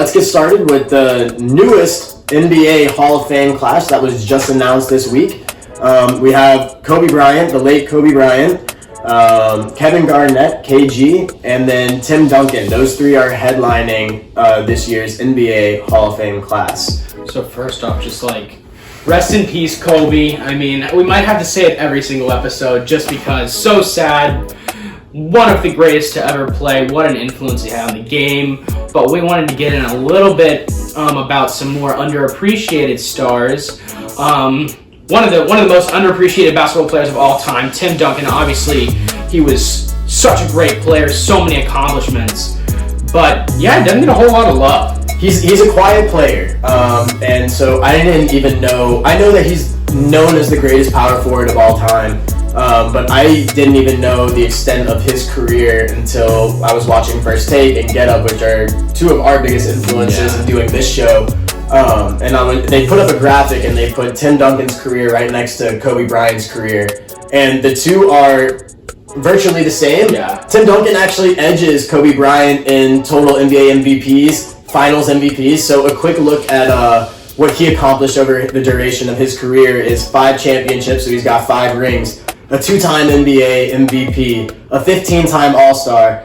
let's get started with the newest NBA Hall of Fame class that was just announced this week. We have Kobe Bryant, the late Kobe Bryant, Kevin Garnett, KG, and then Tim Duncan. Those three are headlining this year's NBA Hall of Fame class. So first off, just like, rest in peace, Kobe. I mean, we might have to say it every single episode just because so sad. One of the greatest to ever play. What an influence he had on the game. But we wanted to get in a little bit about some more underappreciated stars. One of the most underappreciated basketball players of all time, Tim Duncan. Obviously, he was such a great player, so many accomplishments. But yeah, doesn't get a whole lot of love. He's a quiet player, and so I didn't even know. I know that he's known as the greatest power forward of all time. But I didn't even know the extent of his career until I was watching First Take and Get Up, which are two of our biggest influences in doing this show. They put up a graphic and they put Tim Duncan's career right next to Kobe Bryant's career. And the two are virtually the same. Yeah. Tim Duncan actually edges Kobe Bryant in total NBA MVPs, finals MVPs. So a quick look at what he accomplished over the duration of his career is 5 championships, so he's got 5 rings. A 2-time NBA MVP, a 15-time All-Star.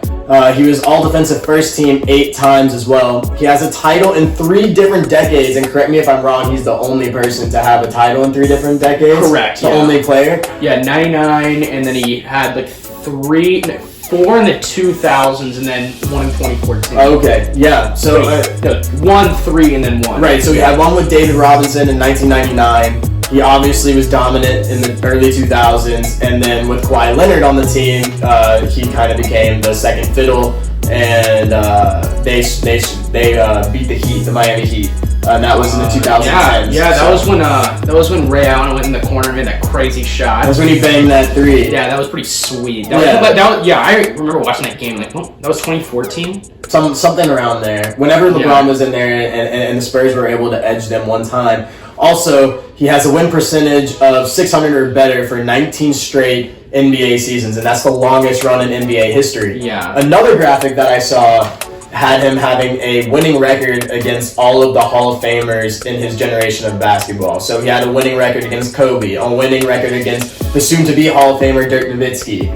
He was All-Defensive First Team 8 times as well. He has a title in 3 different decades, and correct me if I'm wrong, he's the only person to have a title in 3 different decades. Correct, The only player. Yeah, 99, and then he had like 4 in the 2000s, and then 1 in 2014. Okay, yeah. So 1, 3, and then 1. Right, so he had one with David Robinson in 1999. He obviously was dominant in the early 2000s, and then with Kawhi Leonard on the team, he kind of became the second fiddle, and they beat the Heat, the Miami Heat, and that was in the 2010s. Yeah, that was when Ray Allen went in the corner and made that crazy shot. That was when he banged that 3. Yeah, that was pretty sweet. I remember watching that game. Like, that was 2014. Something around there. Whenever LeBron was in there, and the Spurs were able to edge them one time. Also, he has a win percentage of 600 or better for 19 straight NBA seasons, and that's the longest run in NBA history. Yeah. Another graphic that I saw had him having a winning record against all of the Hall of Famers in his generation of basketball. So he had a winning record against Kobe, a winning record against the soon-to-be Hall of Famer Dirk Nowitzki.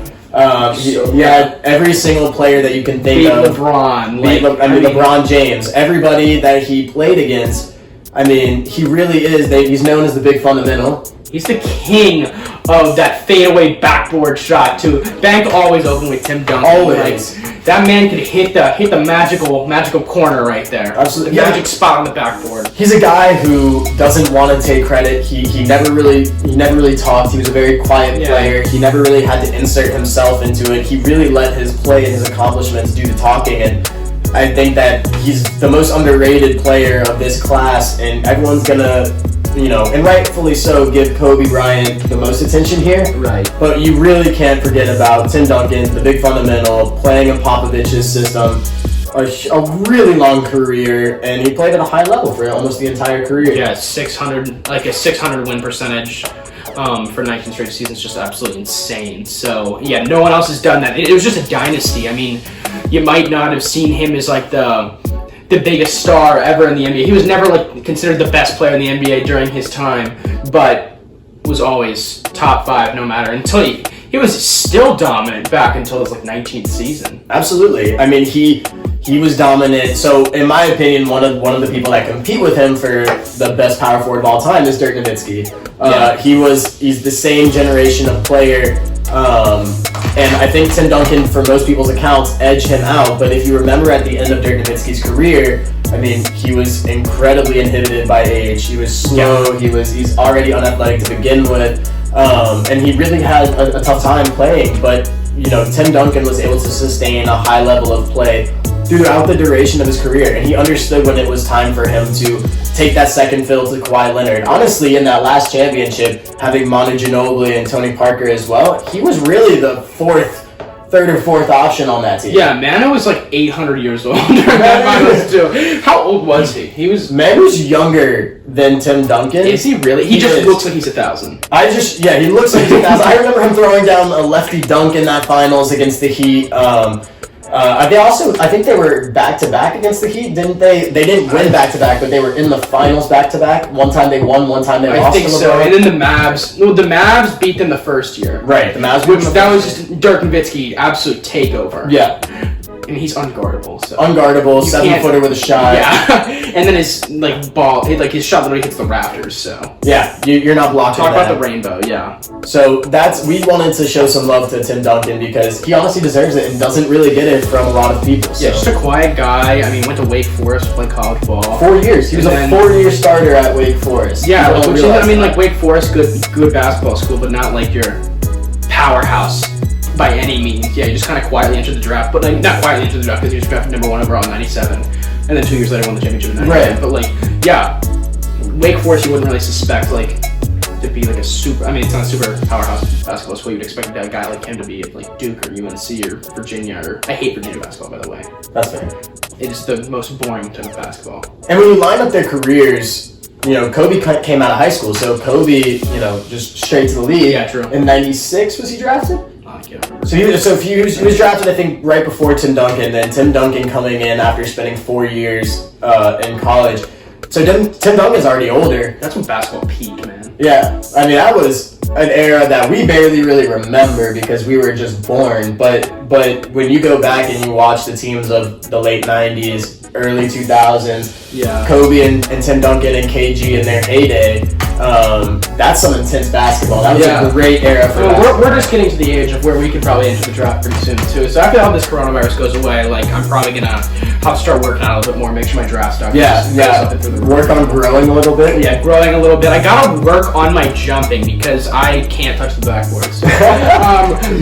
He had every single player that you can think of. LeBron. LeBron James. Everybody that he played against. I mean, he really is. He's known as the big fundamental. He's the king of that fadeaway backboard shot, too. Bank always open with Tim Duncan. Always. Like, that man could hit the magical corner right there. Absolutely. The magic spot on the backboard. He's a guy who doesn't want to take credit. He never really talked. He was a very quiet player. He never really had to insert himself into it. He really let his play and his accomplishments do the talking, and I think that he's the most underrated player of this class, and everyone's gonna, and rightfully so, give Kobe Bryant the most attention here. Right. But you really can't forget about Tim Duncan, the big fundamental, playing in Popovich's system, a really long career, and he played at a high level for almost the entire career. Yeah, 600 win percentage. For 19 straight seasons, just absolutely insane. So yeah, no one else has done that. It was just a dynasty. I mean, you might not have seen him as like the biggest star ever in the NBA. He was never like considered the best player in the NBA during his time, but was always top 5 no matter until he was still dominant back until his like 19th season. Absolutely. I mean, he was dominant. So in my opinion, one of the people that compete with him for the best power forward of all time is Dirk Nowitzki. He's the same generation of player. And I think Tim Duncan, for most people's accounts, edged him out. But if you remember at the end of Dirk Nowitzki's career, I mean, he was incredibly inhibited by age. He was slow. He's already unathletic to begin with. And he really had a tough time playing. But, Tim Duncan was able to sustain a high level of play throughout the duration of his career, and he understood when it was time for him to take that second fiddle to Kawhi Leonard. Honestly, in that last championship, having Manu Ginobili and Tony Parker as well, he was really the third or fourth option on that team. Yeah, Manu was like 800 years old during that finals too. How old was he? Manu's younger than Tim Duncan. Is he really? He just looks like he's 1,000. He looks like he's 1,000. I remember him throwing down a lefty dunk in that finals against the Heat. I think they were back-to-back against the Heat, didn't they? They didn't win back-to-back, but they were in the finals back-to-back. One time they won, one time they lost. I think so. And then the Mavs beat them the first year. Right, the Mavs. That was just Dirk Nowitzki, absolute takeover. Yeah. I mean, he's unguardable. So. Unguardable, 7-footer with a shot. Yeah, and then his his shot literally hits the rafters. So yeah, you're not blocking. Talk about the rainbow. Yeah. So we wanted to show some love to Tim Duncan because he honestly deserves it and doesn't really get it from a lot of people. So. Yeah, just a quiet guy. I mean, went to Wake Forest to play college ball. 4 years. He was a 4-year starter at Wake Forest. Yeah, like Wake Forest, good basketball school, but not like your powerhouse. By any means, yeah, you just kind of quietly entered the draft, but like not quietly entered the draft because he was drafted number 1 overall in '97, and then 2 years later won the championship in '99. Right. But like, yeah, Wake Forest you wouldn't really suspect like to be like a super. I mean, it's not a super powerhouse basketball school. You'd expect a guy like him to be at like Duke or UNC or Virginia. Or I hate Virginia basketball, by the way. That's fair. It's the most boring type of basketball. And when you line up their careers, Kobe came out of high school, so Kobe, just straight to the league. Yeah, true. In '96 was he drafted? Yeah. So he was drafted, I think, right before Tim Duncan. Then Tim Duncan coming in after spending 4 years in college. So Tim Duncan's already older. That's when basketball peaked, man. Yeah, I mean that was an era that we barely really remember because we were just born. But when you go back and you watch the teams of the late '90s, early 2000s, yeah, Kobe and Tim Duncan and KG in their heyday. That's some intense basketball. That was a great era for basketball. We're just getting to the age of where we can probably enter the draft pretty soon too. So after all this coronavirus goes away, like I'm probably gonna have to start working out a little bit more, make sure my draft stock. Work on growing a little bit. Yeah, growing a little bit. I gotta work on my jumping because I can't touch the backboard. So,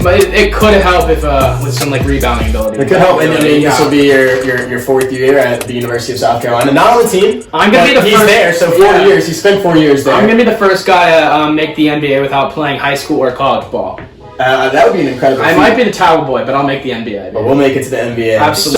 but it could help if with some like rebounding ability. It could help, and this will be your 4th year at the University of South Carolina. Not on the team. I'm gonna be the first. He's there, so 4 years. He spent 4 years there. I'm gonna be the first guy to make the NBA without playing high school or college ball. That would be an incredible. I might be the towel boy, but I'll make the NBA. But we'll make it to the NBA. Absolutely.